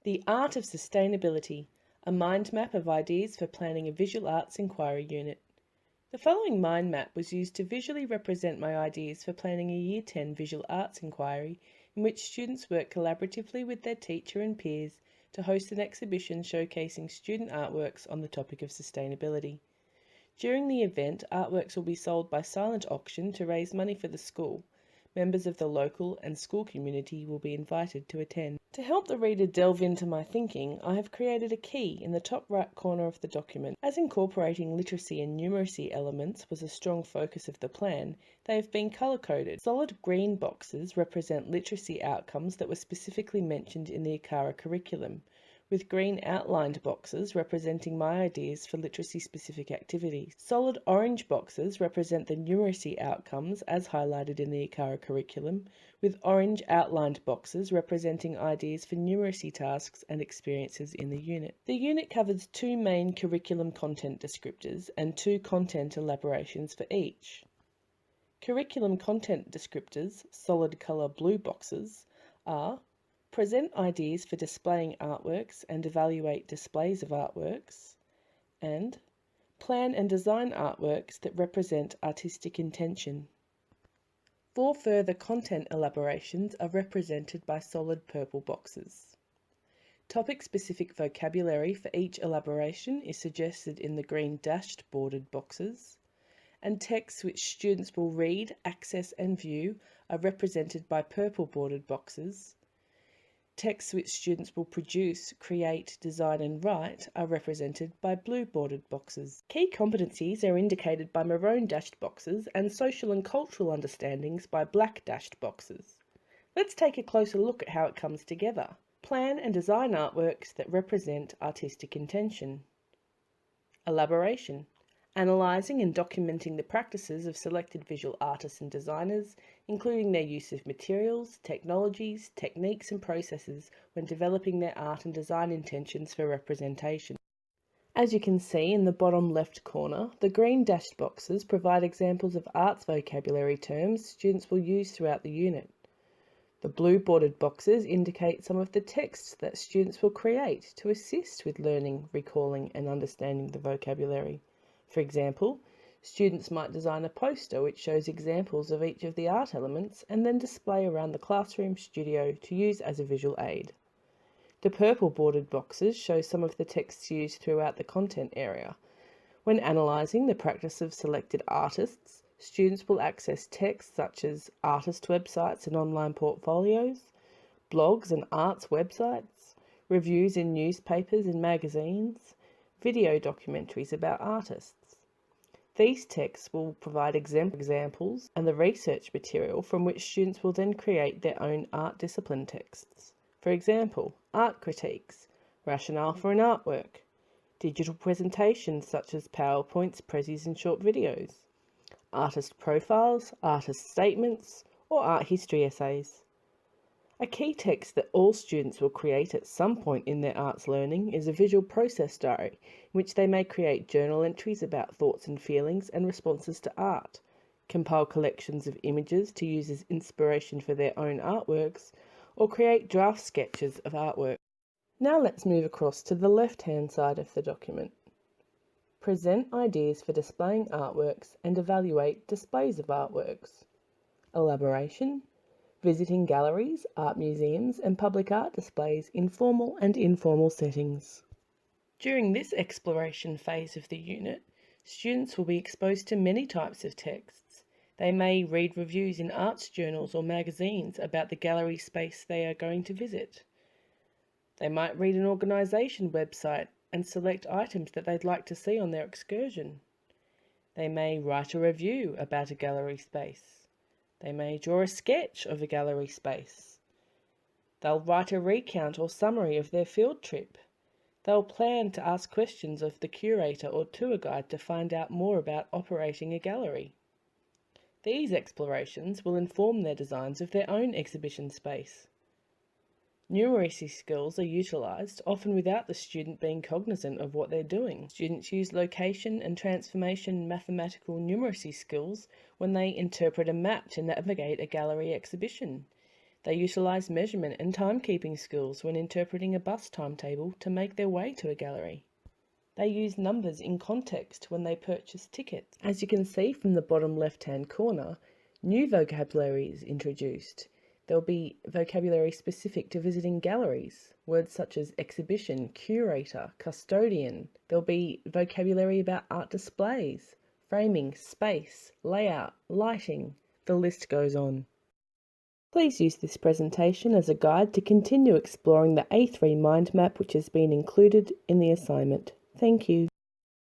The Art of Sustainability, a mind map of ideas for planning a visual arts inquiry unit. The following mind map was used to visually represent my ideas for planning a Year 10 visual arts inquiry in which students work collaboratively with their teacher and peers to host an exhibition showcasing student artworks on the topic of sustainability. During the event, artworks will be sold by silent auction to raise money for the school. Members of the local and school community will be invited to attend. To help the reader delve into my thinking, I have created a key in the top right corner of the document. As incorporating literacy and numeracy elements was a strong focus of the plan, they have been colour-coded. Solid green boxes represent literacy outcomes that were specifically mentioned in the ACARA curriculum, with green outlined boxes representing my ideas for literacy-specific activities. Solid orange boxes represent the numeracy outcomes as highlighted in the ACARA curriculum, with orange outlined boxes representing ideas for numeracy tasks and experiences in the unit. The unit covers two main curriculum content descriptors and two content elaborations for each. Curriculum content descriptors, solid colour blue boxes, are present ideas for displaying artworks and evaluate displays of artworks, and plan and design artworks that represent artistic intention. Four further content elaborations are represented by solid purple boxes. Topic-specific vocabulary for each elaboration is suggested in the green dashed bordered boxes, and texts which students will read, access and view are represented by purple bordered boxes. Texts which students will produce, create, design and write are represented by blue bordered boxes. Key competencies are indicated by maroon dashed boxes and social and cultural understandings by black dashed boxes. Let's take a closer look at how it comes together. Plan and design artworks that represent artistic intention. Elaboration. Analysing and documenting the practices of selected visual artists and designers, including their use of materials, technologies, techniques and processes when developing their art and design intentions for representation. As you can see in the bottom left corner, the green dashed boxes provide examples of arts vocabulary terms students will use throughout the unit. The blue bordered boxes indicate some of the texts that students will create to assist with learning, recalling and understanding the vocabulary. For example, students might design a poster which shows examples of each of the art elements and then display around the classroom studio to use as a visual aid. The purple bordered boxes show some of the texts used throughout the content area. When analysing the practice of selected artists, students will access texts such as artist websites and online portfolios, blogs and arts websites, reviews in newspapers and magazines, video documentaries about artists. These texts will provide examples and the research material from which students will then create their own art discipline texts. For example, art critiques, rationale for an artwork, digital presentations such as PowerPoints, prezzies and short videos, artist profiles, artist statements, or art history essays. A key text that all students will create at some point in their arts learning is a visual process diary, in which they may create journal entries about thoughts and feelings and responses to art, compile collections of images to use as inspiration for their own artworks, or create draft sketches of artwork. Now let's move across to the left-hand side of the document. Present ideas for displaying artworks and evaluate displays of artworks. Elaboration. Visiting galleries, art museums and public art displays in formal and informal settings. During this exploration phase of the unit, students will be exposed to many types of texts. They may read reviews in arts journals or magazines about the gallery space they are going to visit. They might read an organisation website and select items that they'd like to see on their excursion. They may write a review about a gallery space. They may draw a sketch of a gallery space. They'll write a recount or summary of their field trip. They'll plan to ask questions of the curator or tour guide to find out more about operating a gallery. These explorations will inform their designs of their own exhibition space. Numeracy skills are utilised, often without the student being cognizant of what they're doing. Students use location and transformation mathematical numeracy skills when they interpret a map to navigate a gallery exhibition. They utilise measurement and timekeeping skills when interpreting a bus timetable to make their way to a gallery. They use numbers in context when they purchase tickets. As you can see from the bottom left-hand corner, new vocabulary is introduced. There'll be vocabulary specific to visiting galleries, words such as exhibition, curator, custodian. There'll be vocabulary about art displays, framing, space, layout, lighting. The list goes on. Please use this presentation as a guide to continue exploring the A3 mind map which has been included in the assignment. Thank you.